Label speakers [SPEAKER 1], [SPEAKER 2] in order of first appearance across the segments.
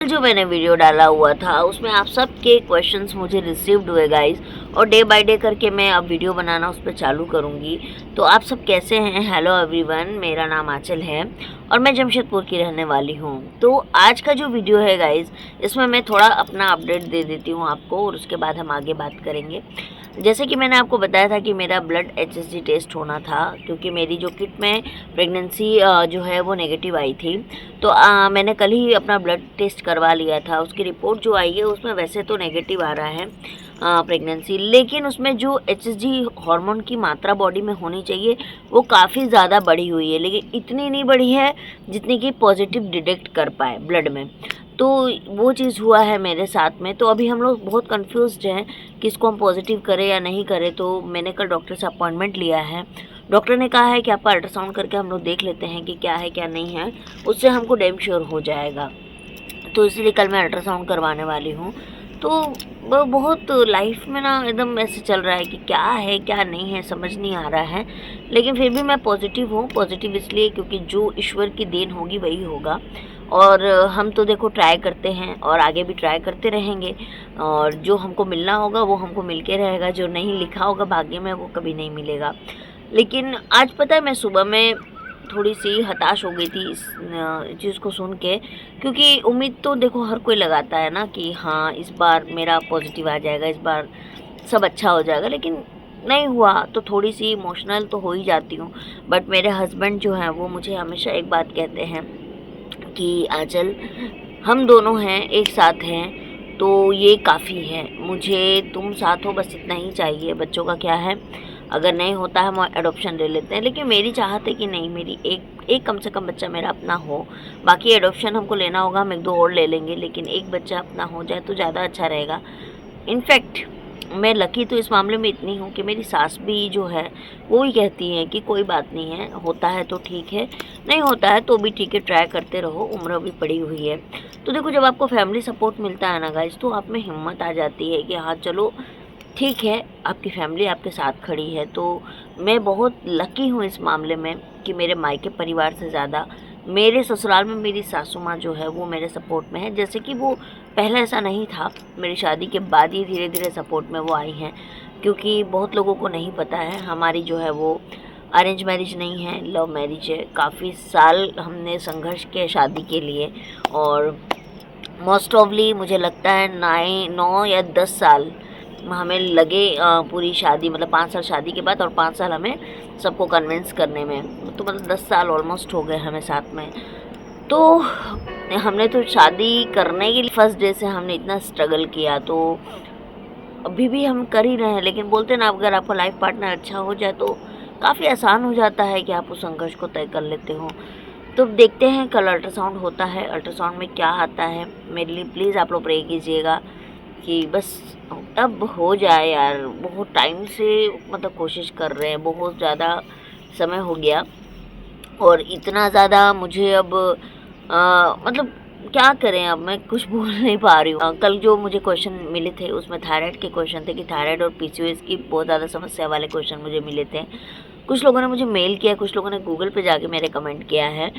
[SPEAKER 1] जो मैंने वीडियो डाला हुआ था उसमें आप सबके क्वेश्चंस मुझे रिसीव्ड हुए गाइस, और डे बाय डे करके मैं अब वीडियो बनाना उस पर चालू करूँगी। तो आप सब कैसे हैं? हेलो एवरीवन, मेरा नाम आंचल है और मैं जमशेदपुर की रहने वाली हूँ। तो आज का जो वीडियो है गाइस, इसमें मैं थोड़ा अपना अपडेट दे देती हूँ आपको और उसके बाद हम आगे बात करेंगे। जैसे कि मैंने आपको बताया था कि मेरा ब्लड HSG टेस्ट होना था, क्योंकि मेरी जो किट में प्रेगनेंसी जो है वो नेगेटिव आई थी। तो मैंने कल ही अपना ब्लड टेस्ट करवा लिया था। उसकी रिपोर्ट जो आई है उसमें वैसे तो नेगेटिव आ रहा है प्रेगनेंसी, लेकिन उसमें जो HSG हार्मोन की मात्रा बॉडी में होनी चाहिए वो काफ़ी ज़्यादा बढ़ी हुई है, लेकिन इतनी नहीं बढ़ी है जितनी कि पॉजिटिव डिटेक्ट कर पाए ब्लड में। तो वो चीज़ हुआ है मेरे साथ में। तो अभी हम लोग बहुत कंफ्यूज्ड हैं कि इसको हम पॉजिटिव करें या नहीं करें। तो मैंने कल डॉक्टर से अपॉइंटमेंट लिया है। डॉक्टर ने कहा है कि आपका अल्ट्रासाउंड करके हम लोग देख लेते हैं कि क्या है क्या नहीं है, उससे हमको डैम श्योर हो जाएगा। तो इसीलिए कल मैं अल्ट्रासाउंड करवाने वाली हूँ। तो वो बहुत लाइफ में ना एकदम ऐसे चल रहा है कि क्या है क्या नहीं है, समझ नहीं आ रहा है। लेकिन फिर भी मैं पॉजिटिव हूँ। पॉजिटिव इसलिए क्योंकि जो ईश्वर की देन होगी वही होगा, और हम तो देखो ट्राई करते हैं और आगे भी ट्राई करते रहेंगे, और जो हमको मिलना होगा वो हमको मिल के रहेगा, जो नहीं लिखा होगा भाग्य में वो कभी नहीं मिलेगा। लेकिन आज पता है मैं सुबह में थोड़ी सी हताश हो गई थी इस चीज़ को सुन के, क्योंकि उम्मीद तो देखो हर कोई लगाता है ना कि हाँ इस बार मेरा पॉजिटिव आ जाएगा, इस बार सब अच्छा हो जाएगा, लेकिन नहीं हुआ। तो थोड़ी सी इमोशनल तो हो ही जाती हूँ। बट मेरे हस्बैंड जो हैं वो मुझे हमेशा एक बात कहते हैं कि आंचल, हम दोनों हैं, एक साथ हैं तो ये काफ़ी है। मुझे तुम साथ हो बस इतना ही चाहिए। बच्चों का क्या है, अगर नहीं होता है हम एडॉप्शन ले लेते हैं, लेकिन मेरी चाहत है कि नहीं, मेरी एक कम से कम बच्चा मेरा अपना हो। बाकी एडॉप्शन हमको लेना होगा, हम एक दो और ले लेंगे, लेकिन एक बच्चा अपना हो जाए तो ज़्यादा अच्छा रहेगा। इनफैक्ट मैं लकी तो इस मामले में इतनी हूँ कि मेरी सास भी जो है वो ही कहती हैं कि कोई बात नहीं है, होता है तो ठीक है, नहीं होता है तो भी ठीक है, ट्राई करते रहो, उम्र भी पड़ी हुई है। तो देखो जब आपको फैमिली सपोर्ट मिलता है ना गाइस, तो आप में हिम्मत आ जाती है कि हाँ चलो ठीक है, आपकी फैमिली आपके साथ खड़ी है। तो मैं बहुत लकी हूँ इस मामले में कि मेरे मायके परिवार से ज़्यादा मेरे ससुराल में मेरी सासू माँ जो है वो मेरे सपोर्ट में है। जैसे कि वो पहले ऐसा नहीं था, मेरी शादी के बाद ही धीरे धीरे सपोर्ट में वो आई हैं। क्योंकि बहुत लोगों को नहीं पता है, हमारी जो है वो अरेंज मैरिज नहीं है, लव मैरिज है। काफ़ी साल हमने संघर्ष किया शादी के लिए, और मोस्ट ऑफली मुझे लगता है 9 या 10 साल हमें लगे पूरी शादी, मतलब 5 साल शादी के बाद और 5 साल हमें सबको कन्विंस करने में। तो मतलब 10 साल ऑलमोस्ट हो गए हमें साथ में। तो हमने तो शादी करने के लिए फर्स्ट डे से हमने इतना स्ट्रगल किया, तो अभी भी हम कर ही रहे हैं। लेकिन बोलते ना, अगर आपका लाइफ पार्टनर अच्छा हो जाए तो काफ़ी आसान हो जाता है कि आप उस संघर्ष को तय कर लेते हो। तो देखते हैं कल अल्ट्रासाउंड होता है, अल्ट्रासाउंड में क्या आता है। मेरे लिए प्लीज़ आप लोग प्रे कीजिएगा कि बस तब हो जाए यार। बहुत टाइम से मतलब कोशिश कर रहे हैं, बहुत ज़्यादा समय हो गया, और इतना ज़्यादा मुझे अब मतलब क्या करें, अब मैं कुछ बोल नहीं पा रही हूँ। कल जो मुझे क्वेश्चन मिले थे उसमें थायराइड के क्वेश्चन थे कि थायराइड और PCOS की बहुत ज़्यादा समस्या वाले क्वेश्चन मुझे मिले थे। कुछ लोगों ने मुझे मेल किया, कुछ लोगों ने गूगल पे जाके मेरे कमेंट किया है।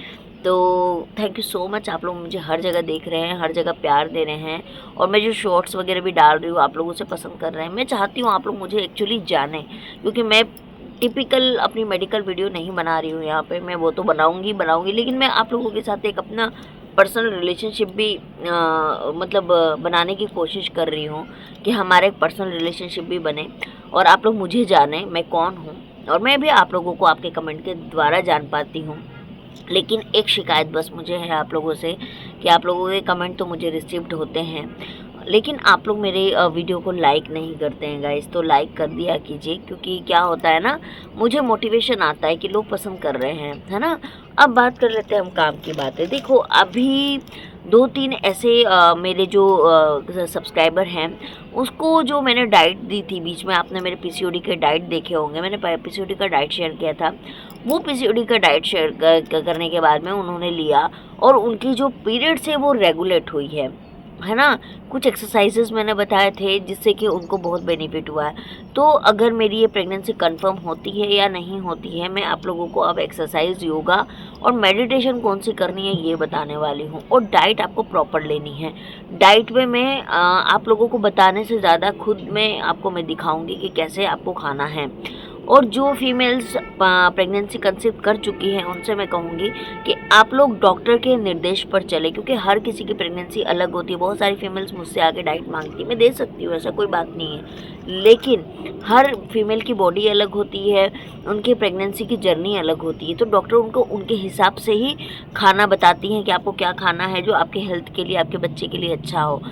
[SPEAKER 1] तो थैंक यू सो मच, आप लोग मुझे हर जगह देख रहे हैं, हर जगह प्यार दे रहे हैं, और मैं जो शॉर्ट्स वगैरह भी डाल रही हूँ आप लोग उसे पसंद कर रहे हैं। मैं चाहती हूँ आप लोग मुझे एक्चुअली जानें, क्योंकि मैं टिपिकल अपनी मेडिकल वीडियो नहीं बना रही हूँ यहाँ पे। मैं वो तो बनाऊँगी, लेकिन मैं आप लोगों के साथ एक अपना पर्सनल रिलेशनशिप भी मतलब बनाने की कोशिश कर रही हूँ कि हमारा एक पर्सनल रिलेशनशिप भी बने, और आप लोग मुझे जानें मैं कौन हूँ, और मैं भी आप लोगों को आपके कमेंट के द्वारा जान पाती हूँ। लेकिन एक शिकायत बस मुझे है आप लोगों से कि आप लोगों के कमेंट तो मुझे रिसीव्ड होते हैं, लेकिन आप लोग मेरे वीडियो को लाइक नहीं करते हैं गाइस। तो लाइक कर दिया कीजिए, क्योंकि क्या होता है ना, मुझे मोटिवेशन आता है कि लोग पसंद कर रहे हैं, है ना। अब बात कर लेते हैं हम काम की बातें। देखो अभी 2-3 ऐसे मेरे जो सब्सक्राइबर हैं उसको जो मैंने डाइट दी थी बीच में, आपने मेरे PCOD के डाइट देखे होंगे, मैंने PCOD का डाइट शेयर किया था। वो PCOD का डाइट शेयर करने के बाद में उन्होंने लिया, और उनकी जो पीरियड्स है वो रेगुलेट हुई है। है ना, कुछ एक्सरसाइजेस मैंने बताए थे जिससे कि उनको बहुत बेनिफिट हुआ है। तो अगर मेरी ये प्रेगनेंसी कंफर्म होती है या नहीं होती है, मैं आप लोगों को अब एक्सरसाइज, योगा और मेडिटेशन कौन सी करनी है ये बताने वाली हूँ। और डाइट आपको प्रॉपर लेनी है। डाइट में मैं आप लोगों को बताने से ज़्यादा खुद में आपको मैं दिखाऊंगी कि कैसे आपको खाना है। और जो फीमेल्स प्रेगनेंसी कंसीव कर चुकी हैं उनसे मैं कहूँगी कि आप लोग डॉक्टर के निर्देश पर चले, क्योंकि हर किसी की प्रेगनेंसी अलग होती है। बहुत सारी फीमेल्स मुझसे आके डाइट मांगती है, मैं दे सकती हूँ, ऐसा कोई बात नहीं है। लेकिन हर फीमेल की बॉडी अलग होती है, उनकी प्रेगनेंसी की जर्नी अलग होती है, तो डॉक्टर उनको उनके हिसाब से ही खाना बताती हैं कि आपको क्या खाना है जो आपके हेल्थ के लिए, आपके बच्चे के लिए अच्छा हो।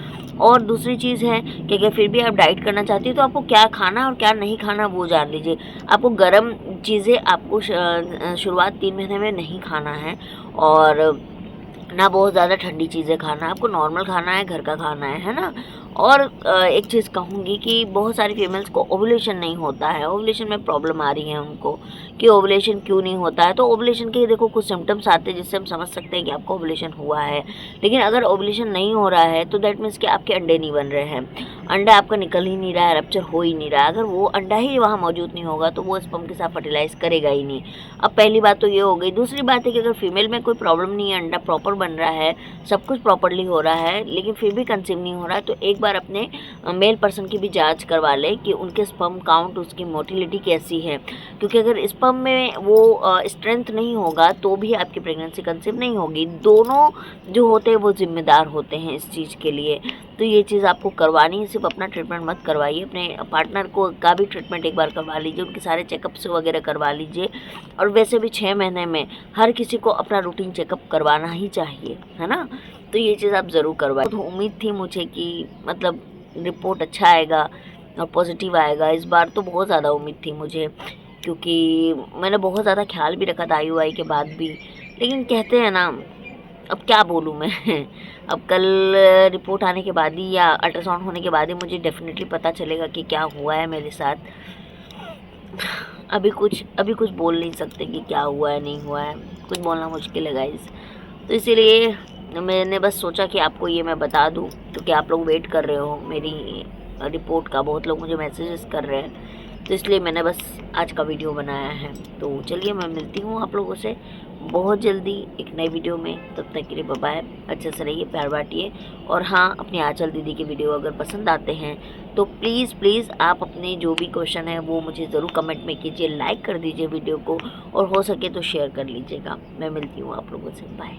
[SPEAKER 1] और दूसरी चीज़ है कि अगर फिर भी आप डाइट करना चाहती हो तो आपको क्या खाना और क्या नहीं खाना वो जान लीजिए। आपको गर्म चीज़ें आपको शुरुआत 3 महीने में नहीं खाना है, और ना बहुत ज़्यादा ठंडी चीज़ें खाना है, आपको नॉर्मल खाना है, घर का खाना है ना। और एक चीज़ कहूँगी कि बहुत सारी फीमेल्स को ओवुलेशन नहीं होता है, ओवुलेशन में प्रॉब्लम आ रही है उनको कि ओवुलेशन क्यों नहीं होता है। तो ओवुलेशन के देखो कुछ सिम्टम्स आते हैं जिससे हम समझ सकते हैं कि आपको ओवुलेशन हुआ है। लेकिन अगर ओवुलेशन नहीं हो रहा है तो दैट मीन्स कि आपके अंडे नहीं बन रहे हैं, अंडा आपका निकल ही नहीं रहा है, रप्चर हो ही नहीं रहा है। अगर वो अंडा ही वहाँ मौजूद नहीं होगा तो वो स्पर्म के साथ फर्टिलाइज करेगा ही नहीं। अब पहली बात तो ये हो गई। दूसरी बात है कि अगर फीमेल में कोई प्रॉब्लम नहीं है, अंडा प्रॉपर बन रहा है, सब कुछ प्रॉपरली हो रहा है, लेकिन फिर भी कंसीव नहीं हो रहा है, तो एक बार अपने मेल पर्सन की भी जांच करवा ले कि उनके स्पर्म काउंट, उसकी मोटिलिटी कैसी है। क्योंकि अगर स्पर्म में वो स्ट्रेंथ नहीं होगा तो भी आपकी प्रेगनेंसी कंसीव नहीं होगी। दोनों जो होते हैं वो जिम्मेदार होते हैं इस चीज़ के लिए। तो ये चीज़ आपको करवानी है। सिर्फ अपना ट्रीटमेंट मत करवाइए, अपने पार्टनर को का भी ट्रीटमेंट एक बार करवा लीजिए, उनके सारे चेकअप्स वगैरह करवा लीजिए। और वैसे भी 6 महीने में हर किसी को अपना रूटीन चेकअप करवाना ही चाहिए, है ना। तो ये चीज़ आप ज़रूर करवाएं। तो उम्मीद थी मुझे कि मतलब रिपोर्ट अच्छा आएगा और पॉजिटिव आएगा। इस बार तो बहुत ज़्यादा उम्मीद थी मुझे, क्योंकि मैंने बहुत ज़्यादा ख्याल भी रखा था IUI के बाद भी। लेकिन कहते हैं ना, अब क्या बोलूँ मैं अब कल रिपोर्ट आने के बाद ही या अल्ट्रासाउंड होने के बाद ही मुझे डेफिनेटली पता चलेगा कि क्या हुआ है मेरे साथ। अभी कुछ बोल नहीं सकते कि क्या हुआ है, नहीं हुआ है, कुछ बोलना मुश्किल है गाइस। तो इसीलिए मैंने बस सोचा कि आपको ये मैं बता दूं, क्योंकि आप लोग वेट कर रहे हो मेरी रिपोर्ट का, बहुत लोग मुझे मैसेजेस कर रहे हैं, तो इसलिए मैंने बस आज का वीडियो बनाया है। तो चलिए मैं मिलती हूँ आप लोगों से बहुत जल्दी एक नई वीडियो में। तब तक के लिए बाय बाय, अच्छे से रहिए, प्यार बांटिए। और हाँ, अपनी आंचल दीदी के वीडियो अगर पसंद आते हैं तो प्लीज़ आप अपने जो भी क्वेश्चन है वो मुझे ज़रूर कमेंट में कीजिए, लाइक कर दीजिए वीडियो को, और हो सके तो शेयर कर लीजिएगा। मैं मिलती हूँ आप लोगों से, बाय।